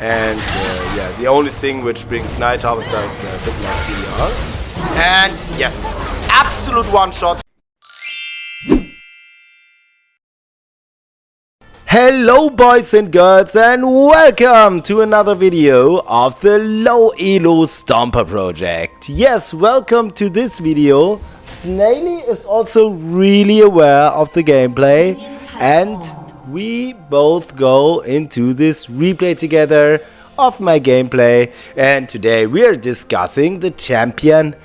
And yeah, the only thing which brings Night Harvester is a bit more CDR. And yes, absolute one-shot. Hello boys and girls, and welcome to another video of the low elo Stomper project. Yes, welcome to this video. Snaily is also really aware of the gameplay, and we both go into this replay together of my gameplay, and today we are discussing the champion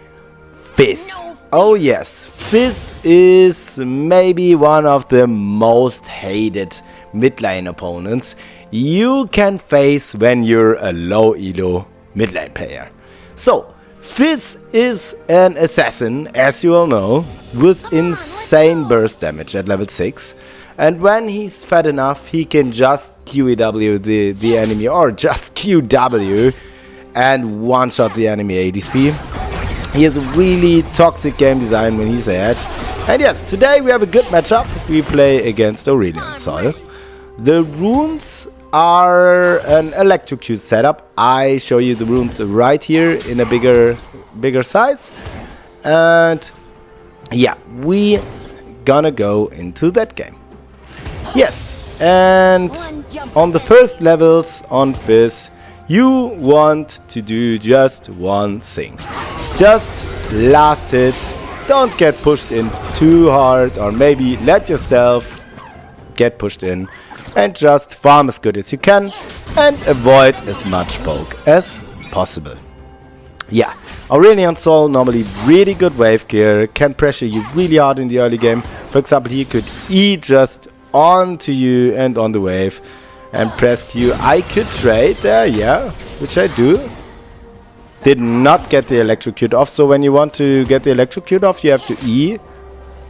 FIZZ. Oh yes, FIZZ is maybe one of the most hated mid lane opponents you can face when you're a low elo mid lane player. So FIZZ is an assassin, as you all know, with insane burst damage at level 6, and when he's fat enough he can just QEW the enemy, or just QW, and one shot the enemy ADC. He has a really toxic game design when he's ahead. And yes, today we have a good matchup. We play against Aurelion Sol. The runes are an electrocute setup. I show you the runes right here in a bigger size. And yeah, we gonna go into that game. Yes, and on the first levels on FIZZ, you want to do just one thing. Just last hit, don't get pushed in too hard, or maybe let yourself get pushed in, and just farm as good as you can and avoid as much poke as possible. Yeah, Aurelion Sol normally really good wave clear, can pressure you really hard in the early game. For example, he could E just onto you and on the wave and press Q. I could trade there, yeah, which I do. Did not get the electrocute off, so when you want to get the electrocute off, you have to E,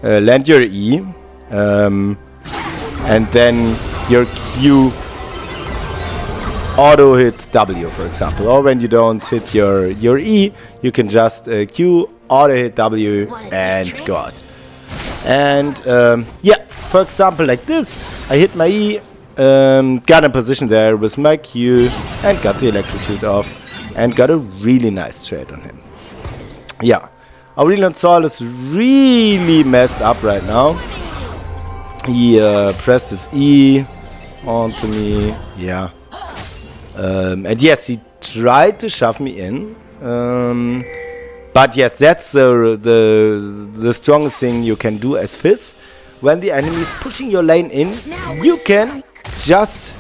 land your E, and then your Q auto hit W, for example. Or when you don't hit your E, you can just Q auto hit W and go out. And yeah, for example, like this, I hit my E, got in position there with my Q and got the electrocute off and got a really nice trade on him. Yeah, Aurelion Sol is really messed up right now. He pressed his E onto me, yeah. And yes, he tried to shove me in. But yes, that's the strongest thing you can do as FIZZ. When the enemy is pushing your lane in, you can just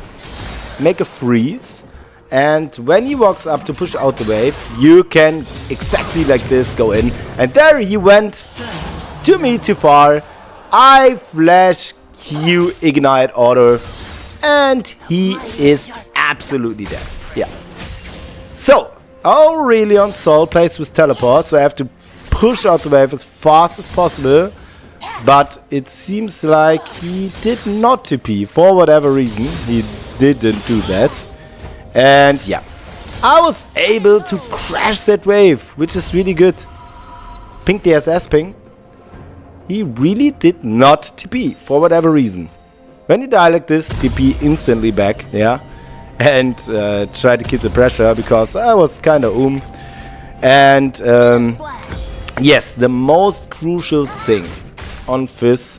make a freeze. And when he walks up to push out the wave, you can exactly like this go in. And there he went to me too far. I flash Q ignite auto, and he is absolutely dead. Yeah. So Aurelion Sol plays with teleport, so I have to push out the wave as fast as possible. But it seems like he did not TP for whatever reason. He didn't do that. And yeah, I was able to crash that wave, which is really good. Ping the SS ping. He really did not TP for whatever reason. When you die like this, TP instantly back, yeah. And try to keep the pressure, because I was kind of And yes, the most crucial thing on FIZZ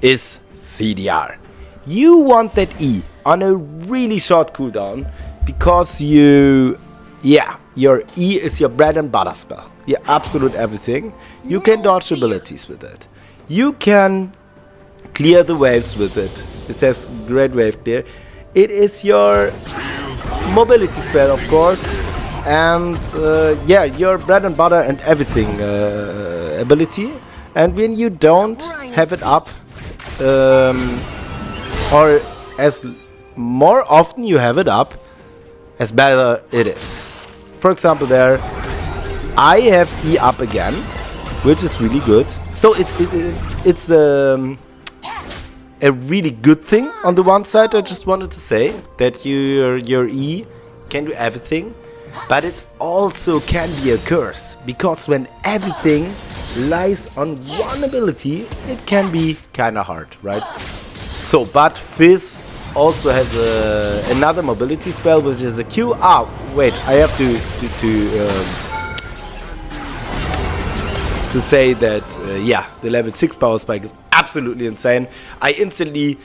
is CDR. You want that E on a really short cooldown, because your E is your bread and butter spell. Your absolute everything. You can dodge abilities with it. You can clear the waves with it. It says great wave clear. It is your mobility spell, of course, and yeah, your bread and butter and everything ability. And when you don't have it up, or as more often you have it up, as better it is. For example, there I have E up again, which is really good. So it's a really good thing on the one side. I just wanted to say that your E can do everything, but it also can be a curse, because when everything lies on one ability, it can be kinda hard, right? So, but FIZZ also has another mobility spell, which is a Q. Ah, wait, I have to say that, yeah, the level 6 power spike is absolutely insane. I instantly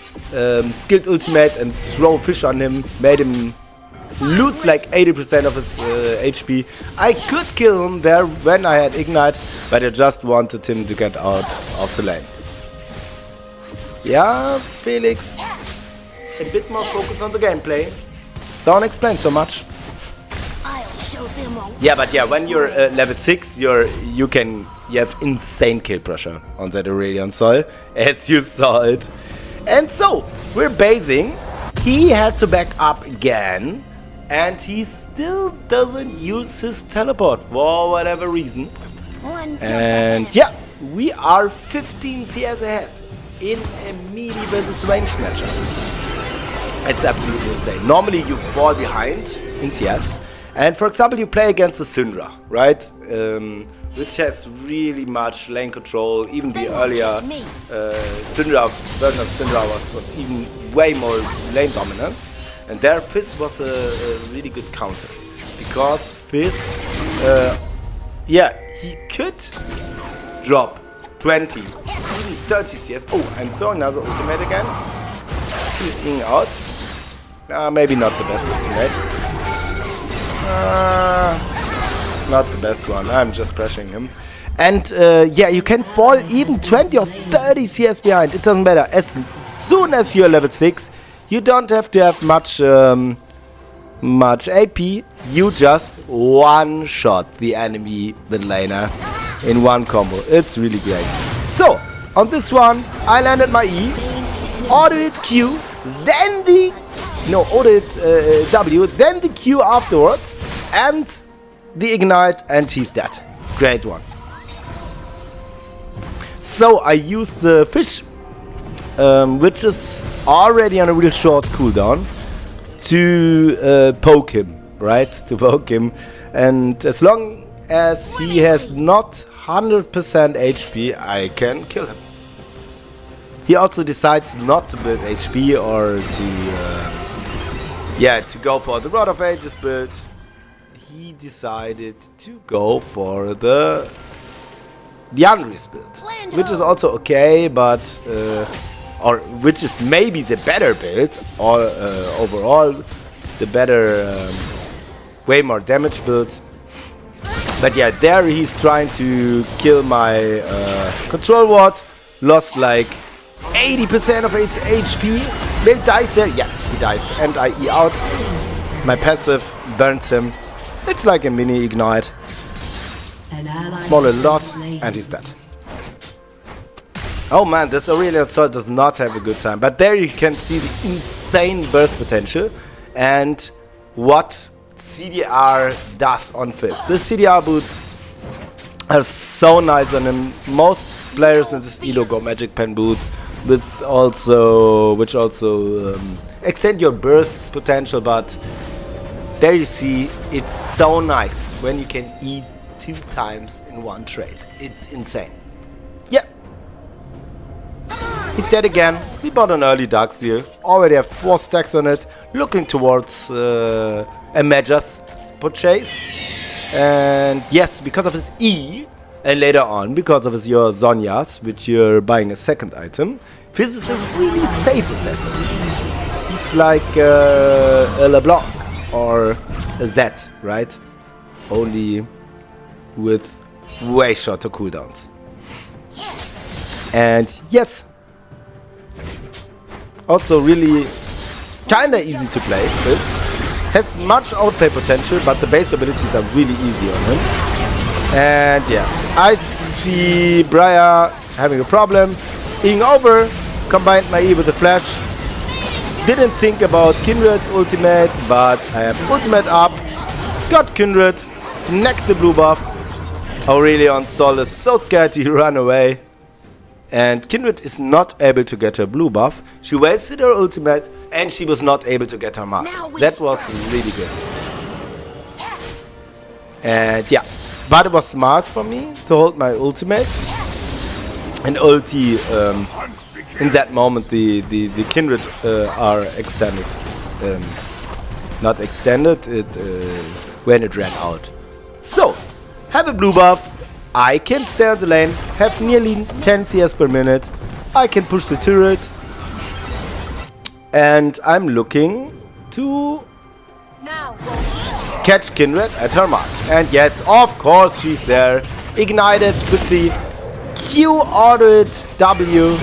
skilled ultimate and throw fish on him, made him lose like 80% of his HP. I could kill him there when I had ignite, but I just wanted him to get out of the lane. Yeah, Felix, a bit more focus on the gameplay. Don't explain so much. Yeah, but yeah, when you're level 6, you have insane kill pressure on that Aurelion Sol, as you saw it. And so, we're basing. He had to back up again, and he still doesn't use his teleport for whatever reason. And yeah, we are 15 CS ahead in a melee versus ranged matchup. It's absolutely insane. Normally you fall behind in CS. And for example, you play against the Syndra, right? Which has really much lane control. Even the earlier Syndra version of Syndra was even way more lane dominant. And there FIZZ was a really good counter. Because FIZZ, yeah, he could drop 20, even 30 CS. Oh, I'm throwing another ultimate again. He's in out. Maybe not the best ultimate. Not the best one. I'm just pressuring him. And yeah, you can fall even 20 or 30 CS behind. It doesn't matter. As soon as you're level 6, you don't have to have much AP. You just one-shot the enemy mid laner in one combo. It's really great. So, on this one, I landed my E, auto-hit Q, then the... No, auto-hit W, then the Q afterwards, and the ignite, and he's dead. Great one. So I used the fish, which is already on a real short cooldown, to poke him, right? To poke him, and as long as he has not 100% HP, I can kill him. He also decides not to build HP or to, yeah, to go for the Rod of Ages build. He decided to go for the Unreal build, which is also okay, but or which is maybe the better build, or overall the better, way more damage build. But yeah, there he's trying to kill my control ward, lost like 80% of its HP. Will dies there? Yeah, he dies, and I E out. My passive burns him. It's like a mini ignite. Smaller loss, and he's dead. Oh man, this Aurelion Sol does not have a good time. But there you can see the insane burst potential and what CDR does on FIZZ. The CDR boots are so nice on him. Most players in this ELO go Magic Pen boots, which also extend your burst potential, but there you see, it's so nice when you can E 2 times in one trade. It's insane. Yeah. He's dead again. We bought an early Dark Seal. Already have 4 stacks on it. Looking towards a Magus purchase. And yes, because of his E, and later on, because of his your Zhonya's, which you're buying a second item, FIZZ is a really safe assassin. He's like a LeBlanc or a Z, right? Only with way shorter cooldowns. And yes, also really kinda easy to play. FIZZ has much outplay potential, but the base abilities are really easy on him. And yeah, I see Briar having a problem. Being over, combined my E with the flash. Didn't think about Kindred ultimate, but I have ultimate up. Got Kindred, snagged the blue buff. Aurelion Sol is so scared to run away. And Kindred is not able to get her blue buff. She wasted her ultimate and she was not able to get her mark. That was really good. And yeah, but it was smart for me to hold my ultimate and ulti in that moment the kindred are extended. Not extended, when it ran out. So, have a blue buff. I can stay on the lane, have nearly 10 CS per minute. I can push the turret. And I'm looking to catch Kindred at her mark. And yes, of course she's there. Ignited with the Q ordered W.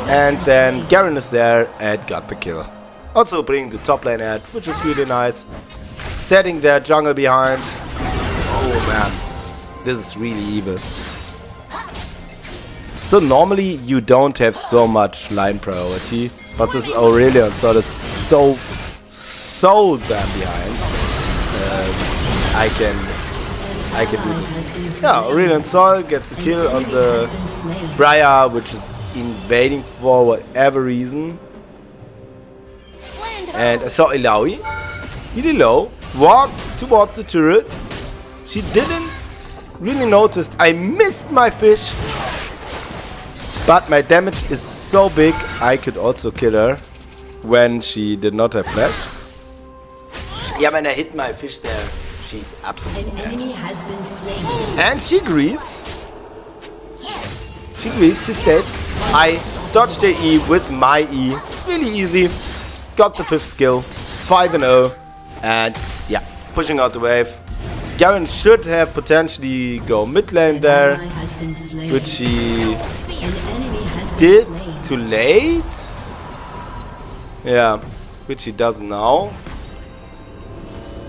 And then Garen is there and got the kill. Also bringing the top lane ad, which is really nice. Setting their jungle behind. Oh man, this is really evil. So normally you don't have so much line priority, but this Aurelion Sol is so damn behind. I can do this. Yeah, Aurelion Sol gets a kill on the Briar, which is invading for whatever reason. And I saw Ilaoi, really low, walked towards the turret. She didn't really notice I missed my fish, but my damage is so big I could also kill her when she did not have flash. Yeah, when I hit my fish there, she's absolutely dead. And she greets. She stayed. I dodged the E with my E, really easy. Got the 5th skill, 5-0, and yeah, pushing out the wave. Garen should have potentially go mid lane there, which he did too late. Yeah, which he does now.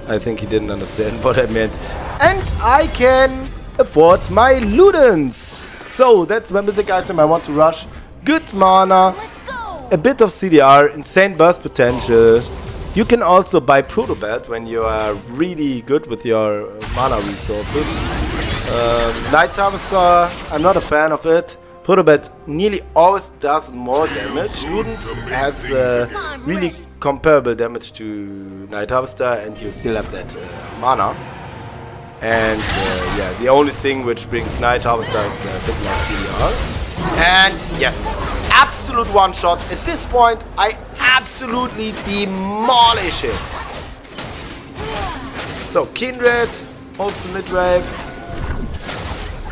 I think he didn't understand what I meant. And I can afford my Ludens. So that's my mythic item I want to rush. Good mana. A bit of CDR, insane burst potential. You can also buy Protobelt when you are really good with your mana resources. Night Harvester, I'm not a fan of it. Protobelt nearly always does more damage. Ludens has really comparable damage to Night Harvester, and you still have that mana. And yeah, the only thing which brings Night Harvester is a bit more CDR. And yes, absolute one shot. At this point, I absolutely demolish it. So Kindred holds the mid wave.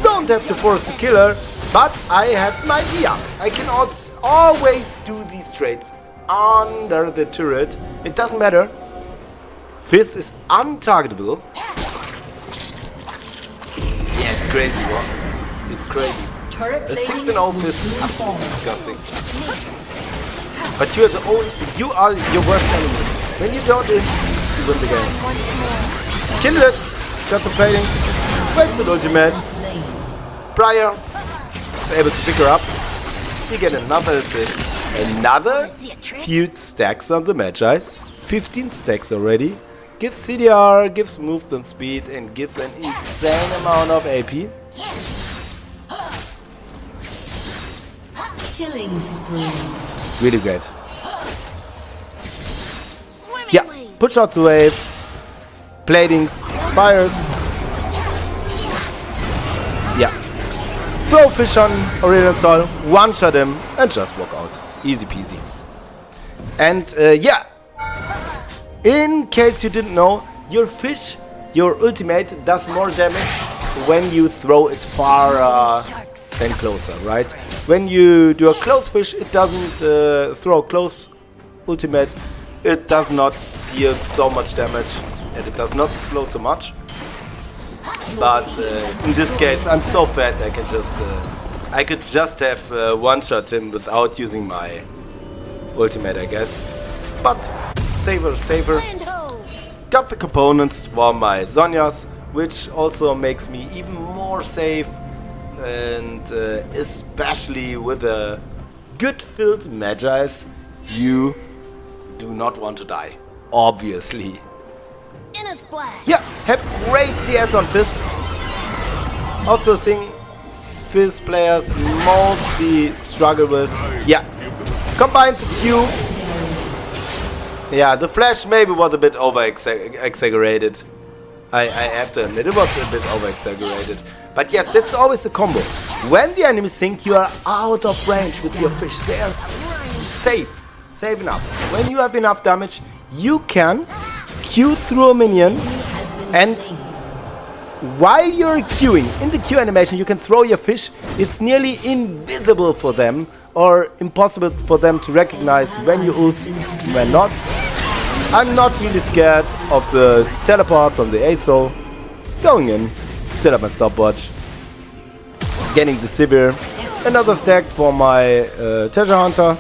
Don't have to force the killer, but I have my E up. I can always do these trades under the turret. It doesn't matter. FIZZ is untargetable. Yeah, it's crazy, what? It's crazy. A 6-0 FIZZ is absolutely disgusting. But you are your worst enemy. When you don't win, you win the game. Kindred, got some platings, waits an ultimate. Briar is able to pick her up. You get another assist. Another few stacks on the Magi's. 15 stacks already. Gives CDR, gives movement speed, and gives an insane amount of AP. Killing spree. Really great. Yeah, push out the wave. Platings expired. Yeah. Throw fish on Aurelion Sol, one-shot him, and just walk out. Easy peasy. And yeah, in case you didn't know, your fish, your ultimate does more damage when you throw it far than closer, right? When you do a close fish, it doesn't throw close ultimate. It does not deal so much damage, and it does not slow so much. But in this case, I'm so fat I could just have one-shot him without using my ultimate, I guess. But saver. Got the components for my Zhonya's, which also makes me even more safe. And especially with a good filled Magi's, you do not want to die, obviously. Yeah, have great CS on FIZZ. Also a thing FIZZ players mostly struggle with. Yeah, combined the Q. Yeah, the flash maybe was a bit over exaggerated. I have to admit, it was a bit over-exaggerated. But yes, that's always the combo. When the enemies think you are out of range with your fish, they are safe enough. When you have enough damage, you can Q through a minion, and while you're queuing, in the Q animation, you can throw your fish. It's nearly invisible for them, or impossible for them to recognize when you ult, when not. I'm not really scared of the teleport from the ASO. Going in, still have my stopwatch. Getting the Sivir. Another stack for my treasure hunter.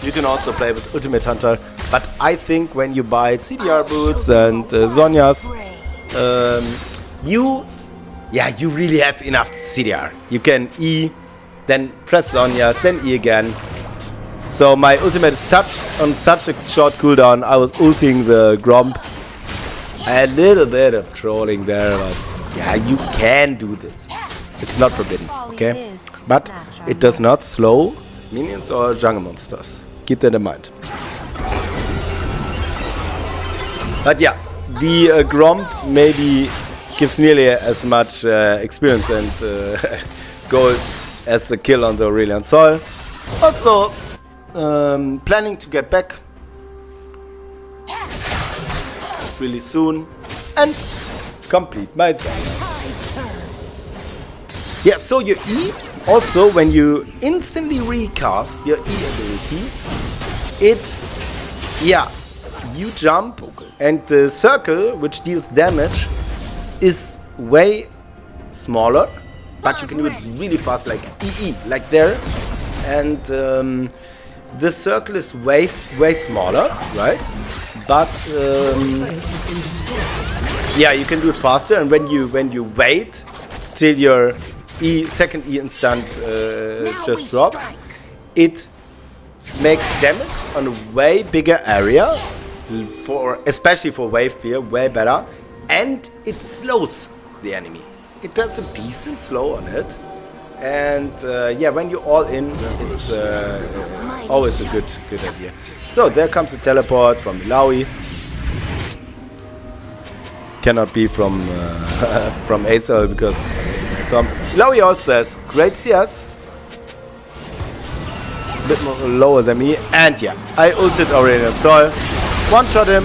You can also play with ultimate hunter. But I think when you buy CDR boots and Zhonya's, you really have enough CDR. You can E, then press Zhonya's, then E again. So my ultimate is on such a short cooldown. I was ulting the Gromp. A little bit of trolling there, but yeah, you can do this. It's not forbidden, okay? But it does not slow minions or jungle monsters. Keep that in mind. But yeah, the Gromp maybe gives nearly as much experience and gold as the kill on the Aurelian Soil. Also, planning to get back really soon and complete my zone. Yeah, so your E, also when you instantly recast your E ability, you jump and the circle which deals damage is way smaller, but you can do it really fast, like EE, like there. And the circle is way smaller, right? But yeah, you can do it faster. And when you wait till your second E instant just drops, it makes damage on a way bigger area, especially for wave clear, way better, and it slows the enemy. It does a decent slow on it. And yeah, when you're all in, it's always a good idea. So there comes the teleport from Ilaoi. Cannot be from from ASL because Ilaoi also has great CS. A bit more lower than me. And yeah, I ulted Aurelian Soil. One shot him.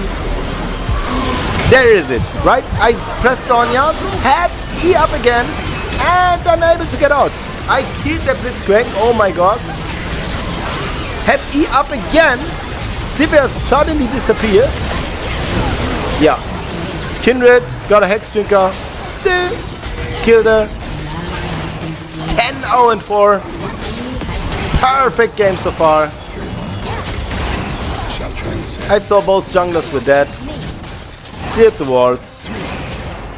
There is it, right? I press Sonya, have E up again, and I'm able to get out. I killed that Blitzcrank, oh my god. Have E up again. Sivir suddenly disappeared. Yeah. Kindred got a Hex Drinker. Still killed her. 10-0-4. Perfect game so far. I saw both junglers were dead. Cleared the wards.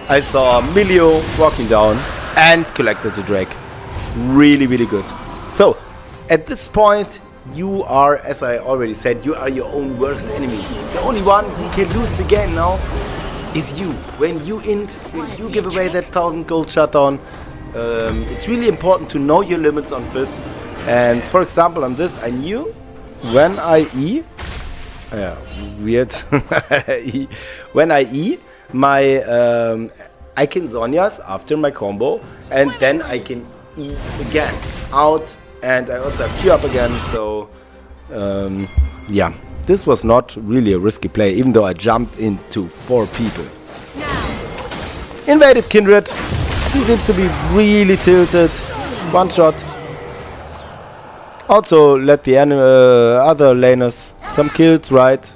I saw Milio walking down and collected the Drake. Really, really good. So, at this point, you are, as I already said, you are your own worst enemy. The only one who can lose the game now is you. When you give away that 1000 gold shutdown, it's really important to know your limits on FIZZ. And for example, on this, I knew when I E, yeah, weird. When I E, my I can Zhonya's after my combo, and then I can E again out, and I also have Q up again. So yeah, this was not really a risky play, even though I jumped into 4 people. Invaded Kindred. He seems to be really tilted. One shot. Also let the other laners some kills, right?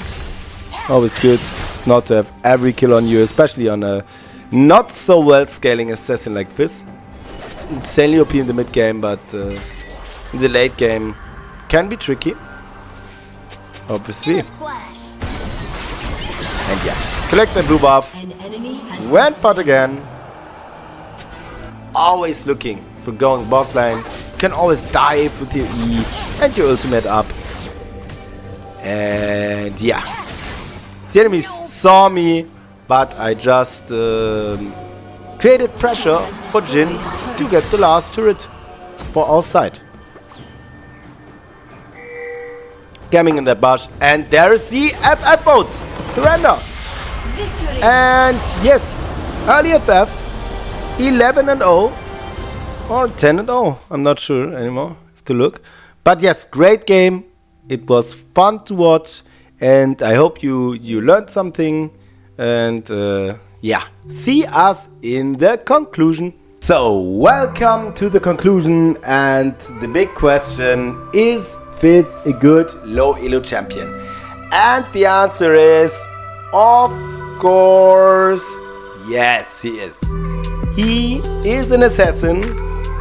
Always good not to have every kill on you, especially on a not so well scaling assassin like FIZZ. It's insanely OP in the mid game, but in the late game can be tricky. Obviously. And yeah, collect the blue buff. Went pot again. Always looking for going bot lane. You can always dive with your E and your ultimate up. And yeah, the enemies saw me, but I just created pressure for Jhin to get the last turret for our side. Camming in that bush, and there's the FF boat. Surrender. And yes, Early FF, 11-0 or 10-0. I'm not sure anymore. Have to look. But yes, great game. It was fun to watch, and I hope you learned something. And yeah, see us in the conclusion. So, welcome to the conclusion, and the big question is FIZZ a good low elo champion? And the answer is, of course, yes, he is. He is an assassin,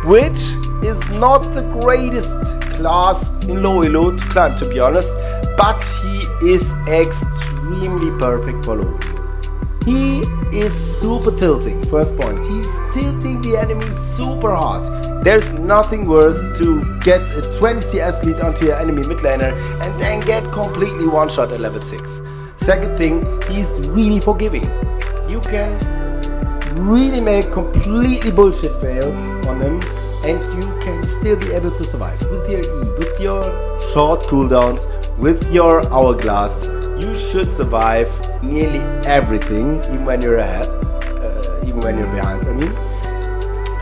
which is not the greatest class in low elo to climb, to be honest, but he is extremely perfect for low elo. He is super tilting, first point. He's tilting the enemy super hard. There's nothing worse to get a 20 CS lead onto your enemy mid laner and then get completely one-shot at level 6. Second thing, he's really forgiving. You can really make completely bullshit fails on him and you can still be able to survive. With your E, with your short cooldowns, with your hourglass, you should survive nearly everything, even when you're ahead, even when you're behind, I mean.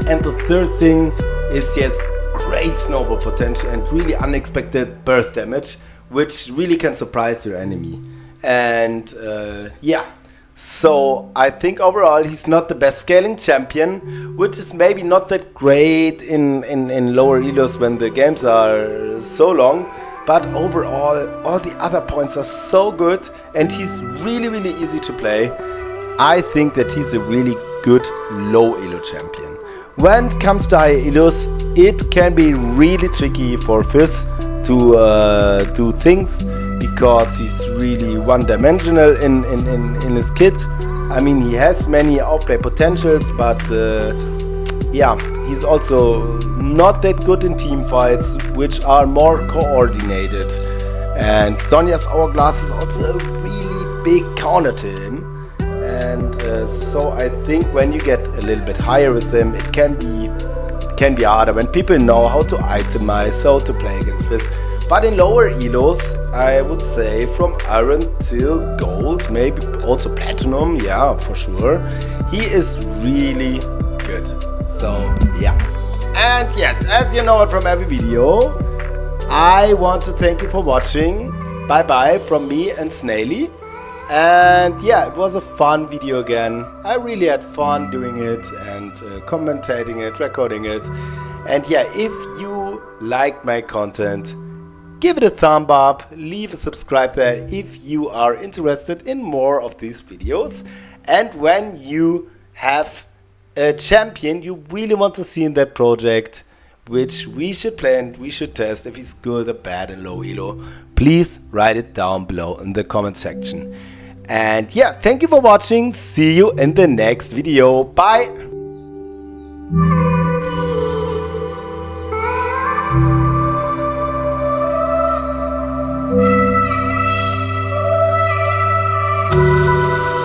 And the third thing is he has great snowball potential and really unexpected burst damage, which really can surprise your enemy. And yeah, so I think overall he's not the best scaling champion, which is maybe not that great in lower elos when the games are so long. But overall, all the other points are so good and he's really easy to play. I think that he's a really good low elo champion. When it comes to high elos, it can be really tricky for FIZZ to do things because he's really one-dimensional in his kit. I mean, he has many outplay potentials, but yeah, he's also not that good in team fights, which are more coordinated. And Sonya's hourglass is also a really big counter to him. And so I think when you get a little bit higher with him, it can be harder when people know how to itemize, how to play against FIZZ. But in lower elos, I would say from iron till gold, maybe also platinum, yeah, for sure, he is really good. So yeah. And yes, as you know it from every video, I want to thank you for watching. Bye bye from me and Snaily. And yeah, it was a fun video again. I really had fun doing it and commentating it, recording it. And yeah, if you like my content, give it a thumb up, leave a subscribe there if you are interested in more of these videos. And when you have a champion you really want to see in that project, which we should play and we should test if he's good or bad in low elo, please write it down below in the comment section. And yeah, thank you for watching. See you in the next video. Bye.